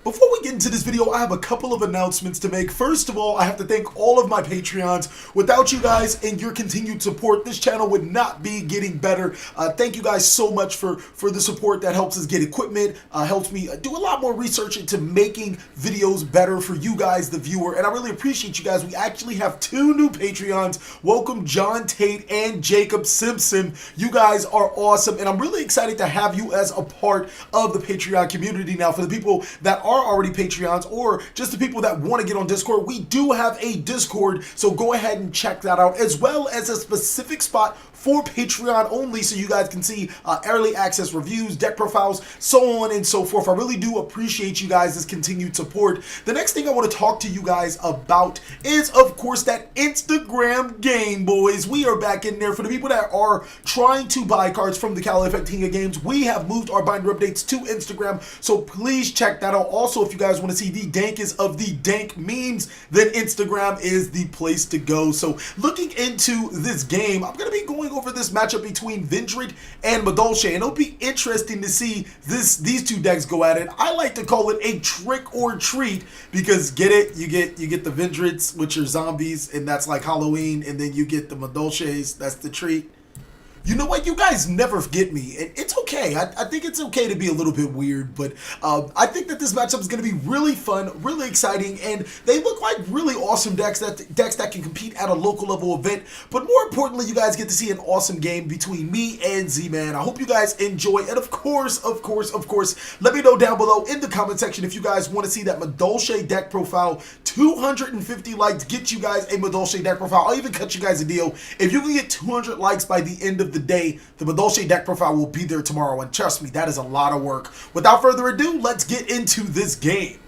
Before we get into this video, I have a couple of announcements to make. First of all, I have to thank all of my Patreons. Without you guys and your continued support, this channel would not be getting better. Thank you guys so much for the support that helps us get equipment, helps me do a lot more research into making videos better for you guys, the viewer, and I really appreciate you guys. We actually have two new Patreons. Welcome John Tate and Jacob Simpson. You guys are awesome, and I'm really excited to have you as a part of the Patreon community. Now, for the people that are already Patreons or just the people that want to get on Discord, we do have a Discord, so go ahead and check that out, as well as a specific spot for Patreon only, so you guys can see early access reviews, deck profiles, so on and so forth. I really do appreciate you guys' continued support. The next thing I want to talk to you guys about is, of course, that Instagram game, boys. We are back in there. For the people that are trying to buy cards from the TheCaliEffect King of Games, we have moved our binder updates to Instagram, so please check that out. Also, if you guys want to see the dankest of the dank memes, then Instagram is the place to go. So looking into this game, I'm going to be going over this matchup between Vendread and Madolche, and it'll be interesting to see these two decks go at it. I like to call it a trick or treat because you get the Vendreads, which are zombies, and that's like Halloween, and then you get the Madolches, that's the treat. You know what? You guys never get me, and it's okay. I think it's okay to be a little bit weird, but I think that this matchup is going to be really fun, really exciting, and they look like really awesome decks that can compete at a local level event. But more importantly, you guys get to see an awesome game between me and Z-Man. I hope you guys enjoy, and of course, let me know down below in the comment section if you guys want to see that Madolche deck profile. 250 likes get you guys a Madolche deck profile. I'll even cut you guys a deal. If you can get 200 likes by the end of the day, the Madolche deck profile will be there tomorrow, and trust me, that is a lot of work. Without further ado, let's get into this game.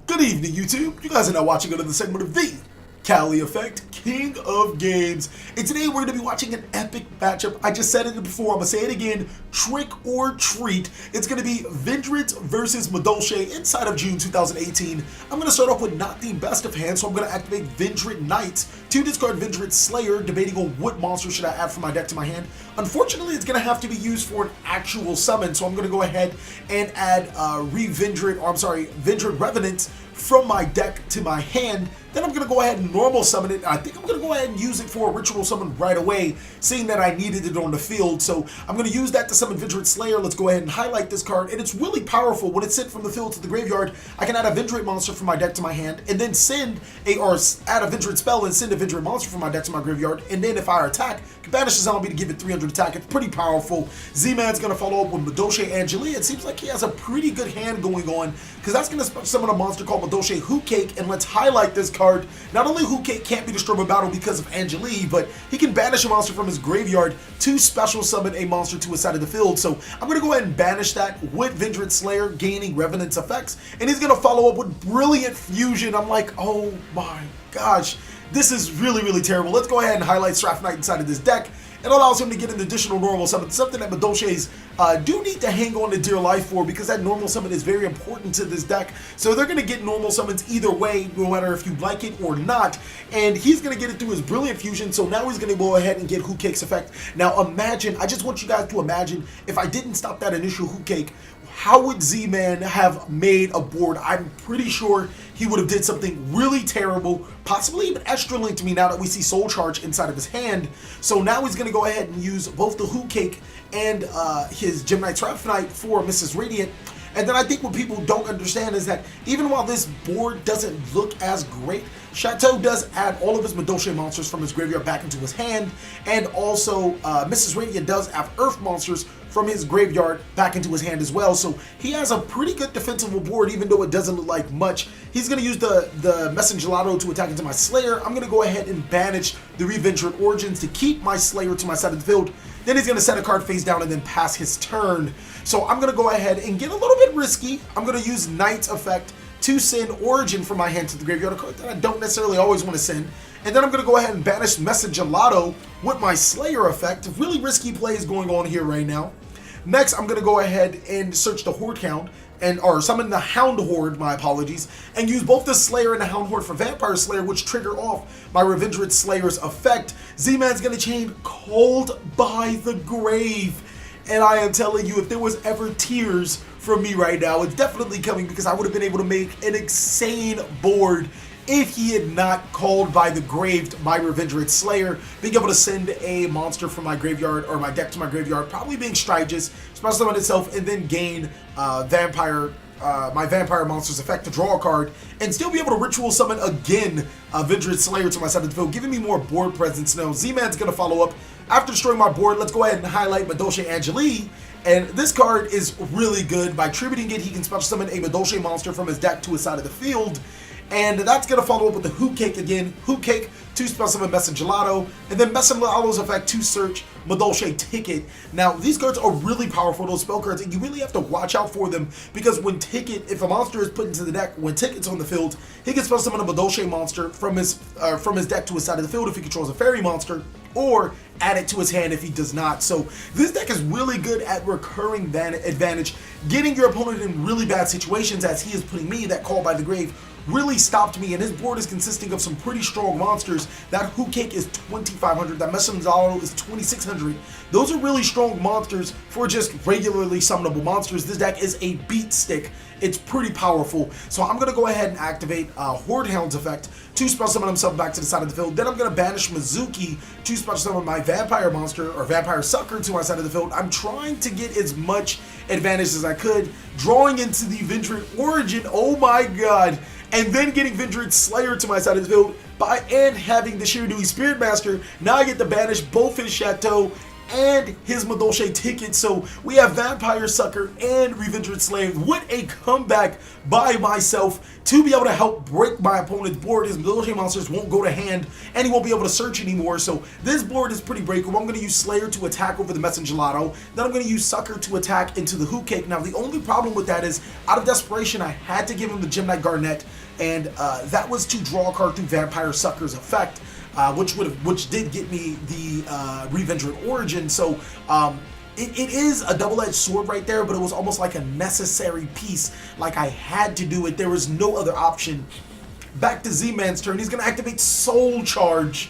Good evening, YouTube. You guys are now watching another segment of TheCaliEffect, King of Games. And today we're going to be watching an epic matchup. I just said it before, I'm going to say it again, trick or treat. It's going to be Vendread versus Madolche inside of June 2018. I'm going to start off with not the best of hands, so I'm going to activate Vendread Knights to discard Vendread Slayer, debating on what monster should I add from my deck to my hand. Unfortunately, it's going to have to be used for an actual summon, so I'm going to go ahead and add Vendread Revenant from my deck to my hand. Then I'm going to go ahead and normal summon it. I think I'm going to go ahead and use it for a ritual summon right away, seeing that I needed it on the field. So I'm going to use that to summon Vendread Slayer. Let's go ahead and highlight this card, and it's really powerful. When it's sent from the field to the graveyard, I can add a Vendread monster from my deck to my hand, and then add a Vendread spell and send a Vendread monster from my deck to my graveyard, and then if I attack, can banish a zombie to give it 300 attack. It's pretty powerful. Z-Man's going to follow up with Madolche Angelia. It seems like he has a pretty good hand going on, because that's going to summon a monster called Madolche Hootcake, and let's highlight this card. Not only Hootcake can't be destroyed by battle because of Angelia, but he can banish a monster from his graveyard to special summon a monster to his side of the field. So I'm going to go ahead and banish that with Vendread Slayer, gaining Revenant's effects, and he's going to follow up with Brilliant Fusion. I'm like, oh my gosh, this is really, really terrible. Let's go ahead and highlight Strath Knight inside of this deck. It allows him to get an additional normal summon, something that Madolches do need to hang on to dear life for, because that normal summon is very important to this deck. So they're going to get normal summons either way, no matter if you like it or not. And he's going to get it through his Brilliant Fusion, so now he's going to go ahead and get Hootcake's effect. Now imagine, I just want you guys to imagine, if I didn't stop that initial Hootcake, how would Z-Man have made a board? I'm pretty sure he would have did something really terrible, possibly even extra linked to me now that we see Soul Charge inside of his hand. So now he's going to go ahead and use both the Hootcake and his Gemini Trap Knight for Mrs. Radiant. And then I think what people don't understand is that even while this board doesn't look as great, Chateau does add all of his Madolche monsters from his graveyard back into his hand, and also Mrs. Radiant does have Earth monsters from his graveyard back into his hand as well. So he has a pretty good defensible board, even though it doesn't look like much. He's going to use the Messengelado to attack into my Slayer. I'm going to go ahead and banish the Vendread Origins to keep my Slayer to my side of the field. Then he's going to set a card face down and then pass his turn. So I'm going to go ahead and get a little bit risky. I'm going to use Knight's effect to send Origin from my hand to the graveyard, a card that I don't necessarily always want to send. And then I'm going to go ahead and banish Messengelado with my Slayer effect. Really risky plays going on here right now. Next, I'm going to go ahead and search the Horde count, or summon the Hound Horde, my apologies, and use both the Slayer and the Hound Horde for Vampire Slayer, which trigger off my Vendread Slayer's effect. Z-Man's going to chain Cold by the Grave. And I am telling you, if there was ever tears from me right now, it's definitely coming, because I would have been able to make an insane board if he had not called by the grave my Vendread Slayer, being able to send a monster from my graveyard or my deck to my graveyard, probably being Striges, special summon itself, and then gain my Vampire Monster's effect to draw a card, and still be able to ritual summon again Vendread Slayer to my side of the field, giving me more board presence. Now, Z-Man's going to follow up. After destroying my board, let's go ahead and highlight Madolche Angeli. And this card is really good. By tributing it, he can special summon a Madolche monster from his deck to his side of the field. And that's going to follow up with the Hoot Cake again. Hoot Cake to special summon Messengelado, and then Messengelato's effect to search Madolche Ticket. Now, these cards are really powerful, those spell cards, and you really have to watch out for them, because when Ticket, if a monster is put into the deck, when Ticket's on the field, he can special summon a Madolche monster from his deck to his side of the field if he controls a fairy monster, or add it to his hand if he does not. So this deck is really good at recurring advantage, getting your opponent in really bad situations, as he is putting me, that Call by the Grave really stopped me, and his board is consisting of some pretty strong monsters. That Hoot Cake is 2,500, that Messengelado is 2,600. Those are really strong monsters for just regularly summonable monsters. This deck is a beat stick. It's pretty powerful. So I'm going to go ahead and activate Horde Hound's effect to special summon himself back to the side of the field. Then I'm going to banish Mizuki to special summon my Vampire Monster, or Vampire Sucker, to my side of the field. I'm trying to get as much advantage as I could, drawing into the Vendread Origin, oh my god, and then getting Vendread Slayer to my side of the field, and having the Shiradui Spirit Master. Now I get to banish both his Chateau and his Madolche Ticket. So we have Vampire Sucker and Vendread Slayer. What a comeback by myself to be able to help break my opponent's board. His Madolche monsters won't go to hand, and he won't be able to search anymore. So this board is pretty breakable. I'm going to use Slayer to attack over the Messengelado. Then I'm going to use Sucker to attack into the Hoot Cake. Now, the only problem with that is, out of desperation, I had to give him the Gemini Garnet, and that was to draw a card through Vampire Sucker's effect, which did get me the Vendread Origin. So it is a double-edged sword right there, but it was almost like a necessary piece. Like, I had to do it. There was no other option. Back to Z-Man's turn. He's going to activate Soul Charge,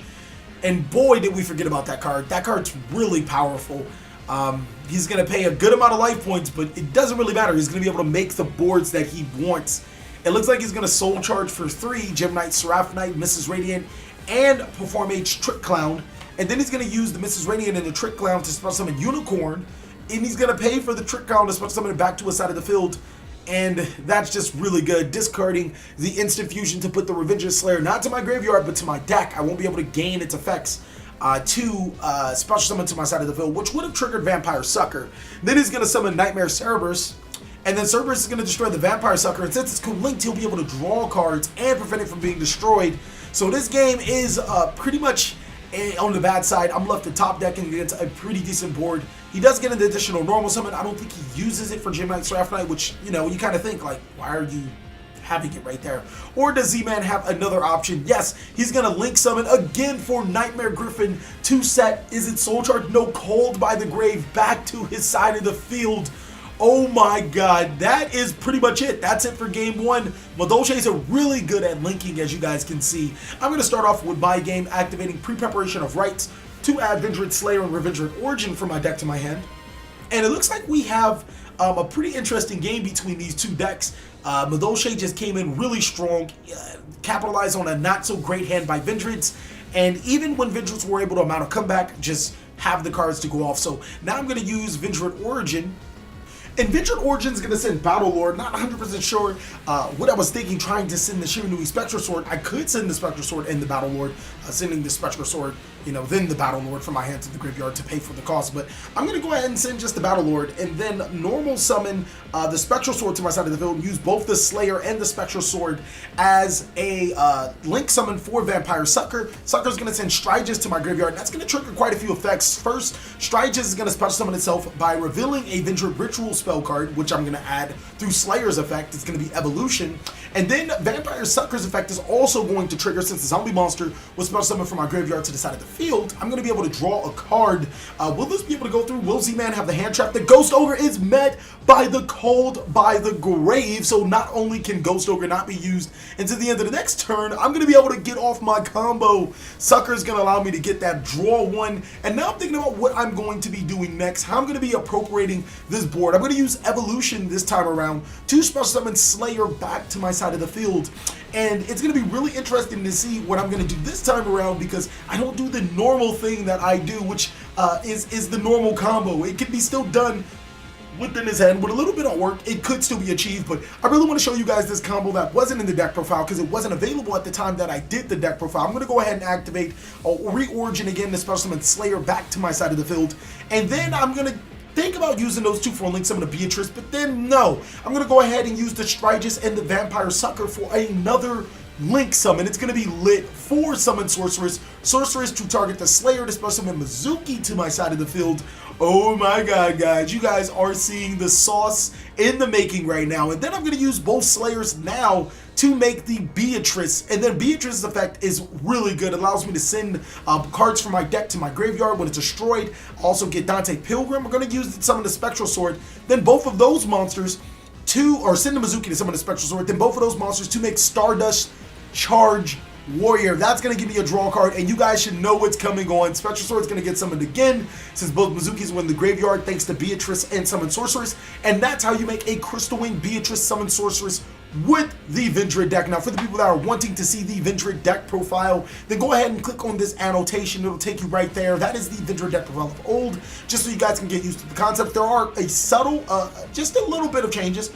and boy, did we forget about that card. That card's really powerful. He's going to pay a good amount of life points, but it doesn't really matter. He's going to be able to make the boards that he wants. It looks like he's going to Soul Charge for 3, Gem Knight, Seraph Knight, Mrs. Radiant, and Perform Age Trick Clown. And then he's going to use the Mrs. Radiant and the Trick Clown to special summon Unicorn. And he's going to pay for the Trick Clown to special summon it back to his side of the field. And that's just really good. Discarding the instant fusion to put the Vendread Slayer not to my graveyard, but to my deck. I won't be able to gain its effects to special summon to my side of the field, which would have triggered Vampire Sucker. Then he's going to summon Nightmare Cerberus. And then Cerberus is going to destroy the Vampire Sucker. And since it's co-linked, he'll be able to draw cards and prevent it from being destroyed. So this game is pretty much on the bad side. I'm left to top decking against a pretty decent board. He does get an additional normal summon. I don't think he uses it for Gem Knight, Seraph Knight, which, you know, you kind of think, like, why are you having it right there? Or does Z-Man have another option? Yes, he's going to link summon again for Nightmare Griffin to set. Is it Soul Charge? No, Called by the Grave back to his side of the field. Oh my god, that is pretty much it. That's it for game one. Madolches are really good at linking, as you guys can see. I'm going to start off with my game, activating Pre-Preparation of Rites to add Vendread Slayer and Vendread Origin from my deck to my hand. And it looks like we have a pretty interesting game between these two decks. Madolche just came in really strong, capitalized on a not-so-great hand by Vendreads, and even when Vendreads were able to mount a comeback, just have the cards to go off. So now I'm going to use Vendread Origin. And Vendread Origin is going to send Battle Lord. Not 100% sure what I was thinking, trying to send the Shiranui Spectral Sword. I could send the Spectral Sword and the Battle Lord, sending the Spectral Sword, you know, then the Battle Lord from my hand to the graveyard to pay for the cost. But I'm going to go ahead and send just the Battle Lord, and then normal summon the Spectral Sword to my side of the field, and use both the Slayer and the Spectral Sword as a link summon for Vampire Sucker. Sucker's going to send Striges to my graveyard, and that's going to trigger quite a few effects. First, Striges is going to special summon itself by revealing a Vendread Ritual spell card, which I'm going to add through Slayer's effect. It's going to be Evolution. And then Vampire Sucker's effect is also going to trigger, since the zombie monster was special summoned from my graveyard to the side of the field, I'm going to be able to draw a card. Will this be able to go through? Will Z-Man have the hand trap? The Ghost Ogre is met by the Called by the Grave. So not only can Ghost Ogre not be used until the end of the next turn, I'm going to be able to get off my combo. Sucker's going to allow me to get that draw one. And now I'm thinking about what I'm going to be doing next, how I'm going to be appropriating this board. I'm going to use Evolution this time around to special summon Slayer back to my side of the field. And it's going to be really interesting to see what I'm going to do this time around, because I don't do the normal thing that I do, which is the normal combo. It can be still done within his hand with a little bit of work. It could still be achieved, but I really want to show you guys this combo that wasn't in the deck profile because it wasn't available at the time that I did the deck profile. I'm going to go ahead and activate Re-Origin again to special summon Slayer back to my side of the field, and then I'm going to think about using those two for a link summon to Beatrice, but then no. I'm going to go ahead and use the Strigus and the Vampire Sucker for another link summon. It's going to be lit for Summon Sorceress. Sorceress to target the Slayer to special summon Mizuki to my side of the field. Oh my god, guys. You guys are seeing the sauce in the making right now. And then I'm going to use both Slayers now to make the Beatrice. And then Beatrice's effect is really good. It allows me to send cards from my deck to my graveyard when it's destroyed. Also get Dante Pilgrim. We're going to use it to summon the Spectral Sword. Then both of those monsters or send the Mizuki to summon the Spectral Sword. Then both of those monsters to make Stardust Charge Warrior. That's going to give me a draw card, and you guys should know what's coming on. Spectral Sword's going to get summoned again, since both Mizukis were in the graveyard thanks to Beatrice and Summon Sorceress, and that's how you make a Crystal Wing Beatrice Summon Sorceress with the Vendread deck. Now, for the people that are wanting to see the Vendread deck profile, then go ahead and click on this annotation. It'll take you right there. That is the Vendread deck profile of old, just so you guys can get used to the concept. There are a subtle, just a little bit of changes.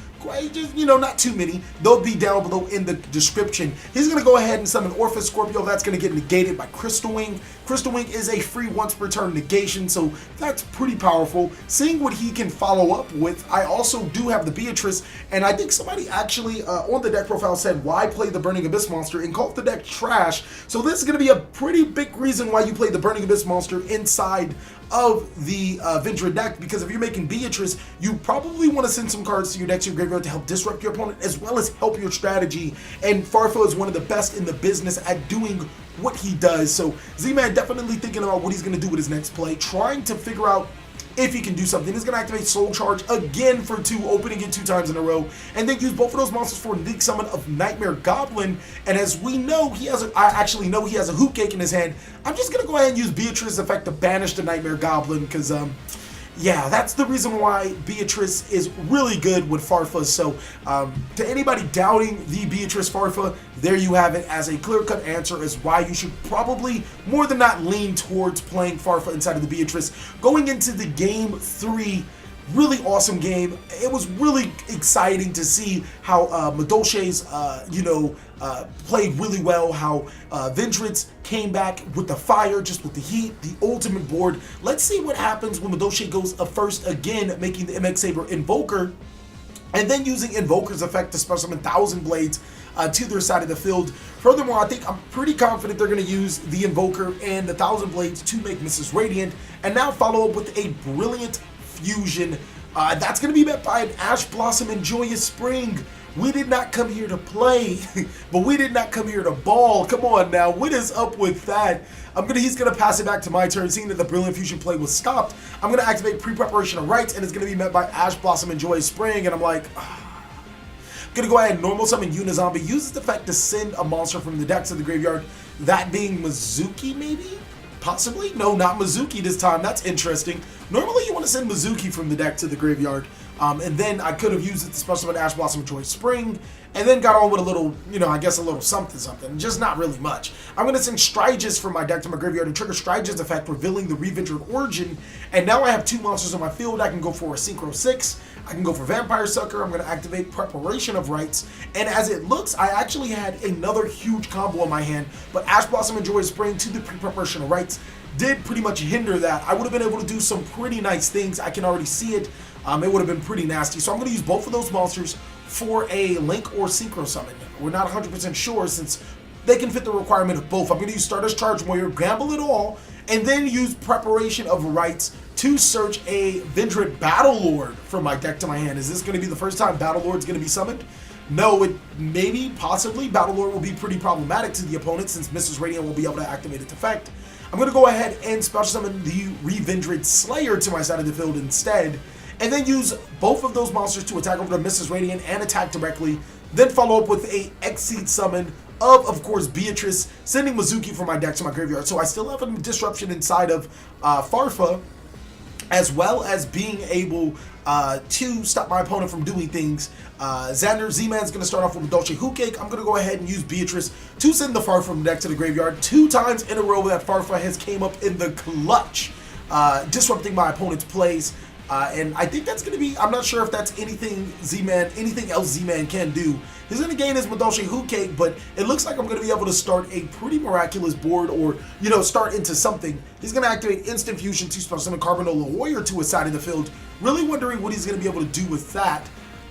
Just, you know, not too many. They'll be down below in the description. He's going to go ahead and summon Orpheus Scorpio. That's going to get negated by Crystal Wing. Crystal Wing is a free once per turn negation, so that's pretty powerful. Seeing what he can follow up with, I also do have the Beatrice, and I think somebody actually on the deck profile said, why play the Burning Abyss monster and called the deck trash? So this is going to be a pretty big reason why you play the Burning Abyss monster inside of the Vendread deck, because if you're making Beatrice, you probably want to send some cards to your deck, to your graveyard, to help disrupt your opponent, as well as help your strategy. And Farfa is one of the best in the business at doing what he does. So Z-Man definitely thinking about what he's going to do with his next play, trying to figure out if he can do something. He's going to activate Soul Charge again for 2, opening it 2 times in a row, and then use both of those monsters for a League Summon of Nightmare Goblin. And as we know, I actually know he has a Hoot Cake in his hand. I'm just going to go ahead and use Beatrice's effect to banish the Nightmare Goblin, because yeah, that's the reason why Beatrice is really good with Farfa. So to anybody doubting the Beatrice Farfa, there you have it as a clear-cut answer as why you should probably more than not lean towards playing Farfa inside of the Beatrice. Going into the game 3, really awesome game. It was really exciting to see how Madolches, played really well, how Vendread came back with the fire, just with the heat, the ultimate board. Let's see what happens when Madolche goes first again, making the MX Saber Invoker, and then using Invoker's effect to special summon Thousand Blades to their side of the field. Furthermore, I'm pretty confident they're going to use the Invoker and the Thousand Blades to make Mrs. Radiant, and now follow up with a brilliant fusion. That's going to be met by an Ash Blossom and Joyous Spring. We did not come here to play, but we did not come here to ball. Come on now, what is up with that? He's gonna pass it back to my turn. Seeing that the Brilliant Fusion play was stopped, I'm gonna activate Pre-Preparation of Rites, and it's gonna be met by Ash Blossom and Joyous Spring, and I'm like, I'm gonna go ahead and normal summon Unizombie. Use this effect to send a monster from the deck to the graveyard. That being Mizuki, maybe? Possibly? No, not Mizuki this time. That's interesting. Normally you want to send Mizuki from the deck to the graveyard. And then I could have used it to special summon Ash Blossom Joy Spring, and then got on with a little, I guess a little something, just not really much. I'm going to send Strigus from my deck to my graveyard and trigger Strigus effect, revealing the Vendread Origin, and now I have 2 monsters on my field. I can go for a Synchro 6, I can go for Vampire Sucker, I'm going to activate Preparation of Rites, and as it looks, I actually had another huge combo in my hand, but Ash Blossom and Joy Spring to the Pre-Preparation of Rites did pretty much hinder that. I would have been able to do some pretty nice things. I can already see it. It would have been pretty nasty. So I'm going to use both of those monsters for a Link or Synchro Summon. We're not 100% sure since they can fit the requirement of both. I'm going to use Stardust Charge Warrior, gamble it all, and then use Preparation of Rites to search a Vendread Battlelord from my deck to my hand. Is this going to be the first time Battlelord's going to be summoned? No, possibly. Battlelord will be pretty problematic to the opponent since Mrs. Radiant will be able to activate its effect. I'm going to go ahead and special summon the Vendread Slayer to my side of the field instead, and then use both of those monsters to attack over to Mrs. Radiant and attack directly, then follow up with a Exceed summon of course, Beatrice, sending Mizuki from my deck to my graveyard. So I still have a disruption inside of Farfa, as well as being able to stop my opponent from doing things. Z-Man's going to start off with Madolche Hoot Cake. I'm going to go ahead and use Beatrice to send the Farfa from deck to the graveyard. 2 times in a row that Farfa has came up in the clutch, disrupting my opponent's plays. And I think that's going to be, I'm not sure if that's anything else Z-Man can do. He's going to gain his Madolche Hoot Cake, but it looks like I'm going to be able to start a pretty miraculous board, or, you know, start into something. He's going to activate Instant Fusion to special summon Carbanola Warrior to his side of the field. Really wondering what he's going to be able to do with that.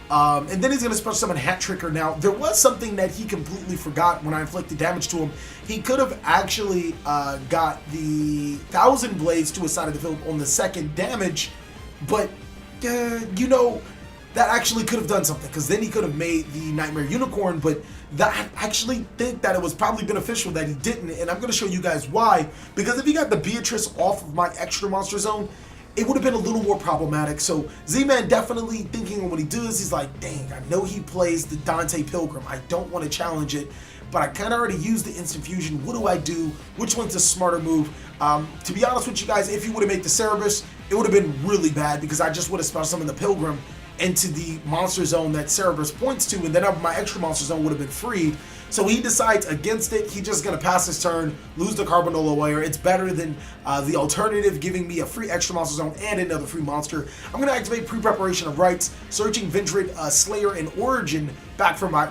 And then he's going to special summon Hat Tricker. Now, there was something that he completely forgot when I inflicted damage to him. He could have actually got the 1,000 Blades to his side of the field on the second damage, but, you know, that actually could have done something, because then he could have made the Nightmare Unicorn, but I actually think that it was probably beneficial that he didn't, and I'm going to show you guys why. Because if he got the Beatrice off of my extra monster zone, it would have been a little more problematic. So Z-Man definitely thinking on what he does, he's like, dang, I know he plays the Dante Pilgrim. I don't want to challenge it, but I kind of already used the Instant Fusion. What do I do? Which one's a smarter move? To be honest with you guys, if he would have made the Cerebus, it would have been really bad, because I just would have special summoned the Pilgrim into the monster zone that Cerebus points to, and then my extra monster zone would have been freed. So he decides against it. He's just going to pass his turn, lose the Carbanola Warrior. It's better than the alternative, giving me a free extra monster zone and another free monster. I'm going to activate Pre-Preparation of Rites, searching Vendread Slayer and Origin back to my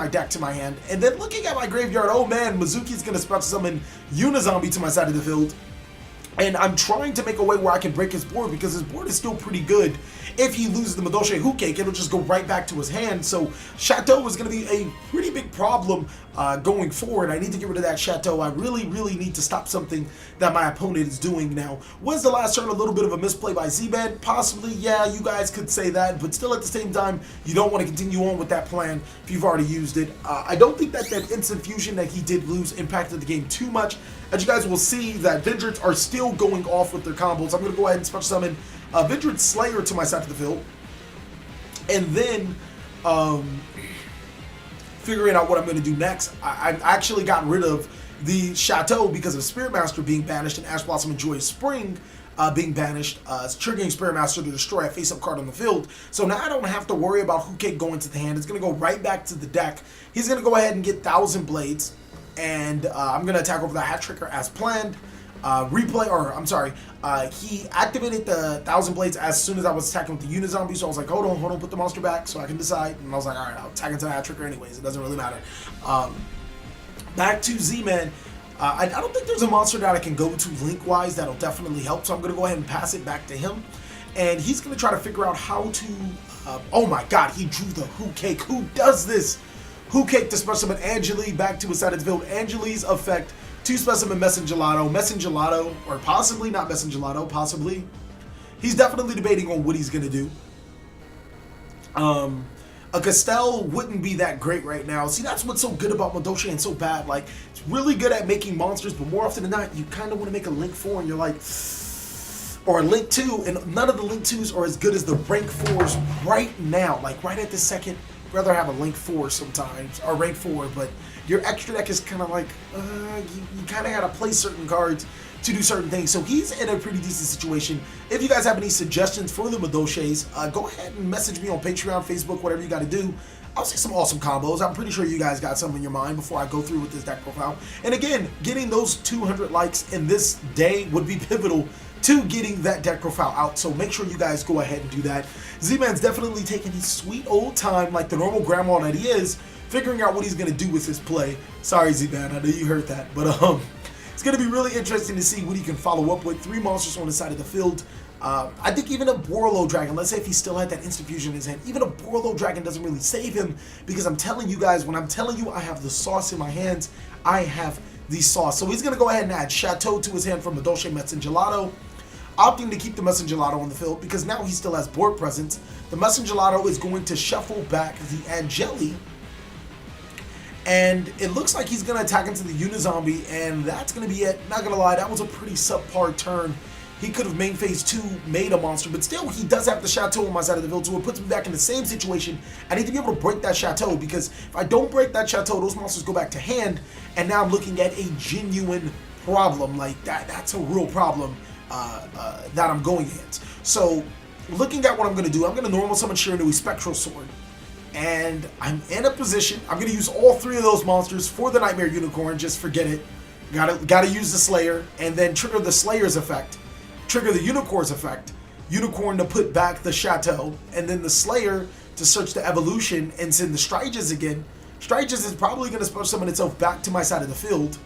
deck, to my hand. And then looking at my graveyard, oh man, Mizuki's going to special summon Unizombie to my side of the field. And I'm trying to make a way where I can break his board, because his board is still pretty good. If he loses the Madolche Hoot Cake, it'll just go right back to his hand. So Chateau is going to be a pretty big problem going forward. I need to get rid of that Chateau. I really need to stop something that my opponent is doing now. Was the last turn a little bit of a misplay by Z-Man? Possibly, yeah, you guys could say that. But still, at the same time, you don't want to continue on with that plan if you've already used it. I don't think that Instant Fusion that he did lose impacted the game too much. As you guys will see, that Vendreads are still going off with their combos. I'm going to go ahead and special summon Vendread Slayer to my side of the field. And then figuring out what I'm going to do next. I actually got rid of the Chateau because of Spirit Master being banished and Ash Blossom and Joyous Spring being banished, triggering Spirit Master to destroy a face-up card on the field. So now I don't have to worry about Hoot Cake going to the hand. It's going to go right back to the deck. He's going to go ahead and get 1,000 Blades. And I'm going to attack over the Hat Tricker as planned. He activated the 1,000 Blades as soon as I was attacking with the Unizombie, so I was like, hold on, put the monster back so I can decide. And I was like, alright, I'll attack into the Hat Tricker anyways, it doesn't really matter. Back to Z-Man. I don't think there's a monster that I can go to link-wise that'll definitely help, so I'm going to go ahead and pass it back to him. And he's going to try to figure out how to... oh my god, he drew the Hoot Cake. Who does this? Hoot Cake to special summon Angeli back to his side of the field. Angeli's effect to special summon Messengelato, or possibly not Messengelato, possibly. He's definitely debating on what he's going to do. A Castell wouldn't be that great right now. See, that's what's so good about Madolche and so bad. Like, it's really good at making monsters, but more often than not, you kind of want to make a Link 4 and you're like, or a Link 2, and none of the Link 2s are as good as the rank 4s right now. Like, right at this second, rather have a Link 4 sometimes, or rank 4, but your extra deck is kind of like, you kind of got to play certain cards to do certain things. So he's in a pretty decent situation. If you guys have any suggestions for the Madolches, go ahead and message me on Patreon, Facebook, whatever you got to do. I'll say some awesome combos. I'm pretty sure you guys got some in your mind before I go through with this deck profile. And again, getting those 200 likes in this day would be pivotal to getting that deck profile out, so make sure you guys go ahead and do that. Z-Man's definitely taking his sweet old time, like the normal grandma that he is, figuring out what he's going to do with his play. Sorry, Z-Man, I know you heard that, but it's going to be really interesting to see what he can follow up with. 3 monsters on the side of the field. I think even a Borlo Dragon, let's say if he still had that Instant Fusion in his hand, even a Borlo Dragon doesn't really save him, because I'm telling you guys, when I'm telling you I have the sauce in my hands, I have the sauce. So he's going to go ahead and add Chateau to his hand from Madolche Messengelato, opting to keep the Messengelato on the field because now he still has board presence. The Messengelato is going to shuffle back the Angeli, And it looks like he's going to attack into the Unizombie, and that's going to be it. Not going to lie, that was a pretty subpar turn. He could have main phase 2 made a monster, but still, he does have the Chateau on my side of the field, so it puts me back in the same situation. I need to be able to break that Chateau, because if I don't break that Chateau, those monsters go back to hand, and now I'm looking at a genuine problem. Like, that's a real problem that I'm going against. So, looking at what I'm going to do, I'm going to normal summon Shiranui Spectral Sword. And I'm in a position, I'm going to use all 3 of those monsters for the Nightmare Unicorn, just forget it. Gotta use the Slayer, and then trigger the Slayer's effect. Trigger the Unicorn's effect. Unicorn to put back the Chateau, and then the Slayer to search the evolution and send the Striges again. Striges is probably going to special summon itself back to my side of the field.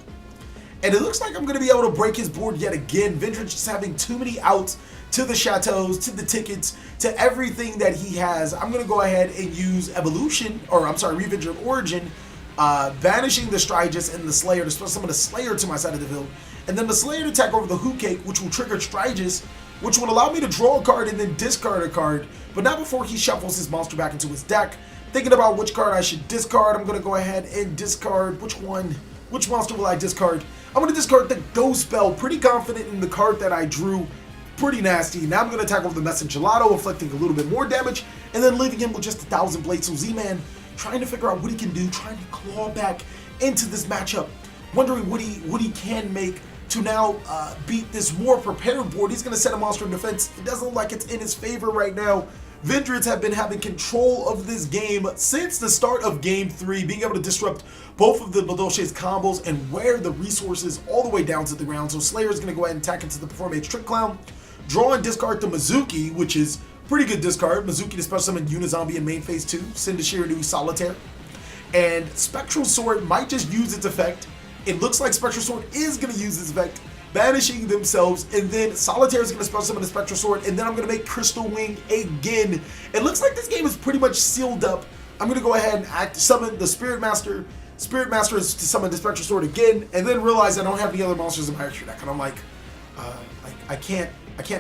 And it looks like I'm going to be able to break his board yet again. Vendread just having too many outs to the Chateaus, to the tickets, to everything that he has. I'm going to go ahead and use Evolution, or I'm sorry, Revenge of Origin, banishing the Striges and the Slayer to special summon the Slayer to my side of the field. And then the Slayer to attack over the Hoot Cake, which will trigger Striges, which would allow me to draw a card and then discard a card, but not before he shuffles his monster back into his deck. Thinking about which card I should discard, I'm going to go ahead and discard. Which one? Which monster will I discard? I'm going to discard the Ghost Spell. Pretty confident in the card that I drew. Pretty nasty. Now I'm going to attack over the Messenger Gelato, inflicting a little bit more damage, and then leaving him with just 1,000 Blades. So Z-Man trying to figure out what he can do, trying to claw back into this matchup, wondering what he can make to now beat this more prepared board. He's going to set a monster in defense. It doesn't look like it's in his favor right now. Vendreads have been having control of this game since the start of Game 3, being able to disrupt both of the Madolches combos and wear the resources all the way down to the ground. So Slayer is going to go ahead and attack into the Perform Age Trick Clown, draw and discard the Mizuki, which is pretty good discard. Mizuki to special summon Unizombie in main phase 2, send to Shiranui Solitaire. And Spectral Sword might just use its effect. It looks like Spectral Sword is going to use its effect, banishing themselves, and then Solitaire is going to special summon the Spectral Sword, and then I'm going to make Crystal Wing again. It looks like this game is pretty much sealed up. I'm going to go ahead and summon the Spirit Master. Spirit Master is to summon the Spectral Sword again, and then realize I don't have any other monsters in my extra deck, and I'm like, I can't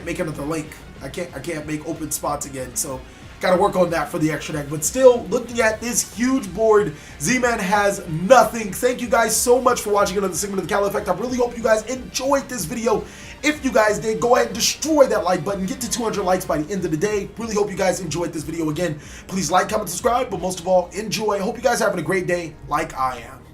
make another link. I can't make open spots again, so got to work on that for the extra deck. But still, looking at this huge board, Z-Man has nothing. Thank you guys so much for watching another segment of the TheCaliEffect. I really hope you guys enjoyed this video. If you guys did, go ahead and destroy that like button. Get to 200 likes by the end of the day. Really hope you guys enjoyed this video again. Please like, comment, subscribe, but most of all, enjoy. I hope you guys are having a great day like I am.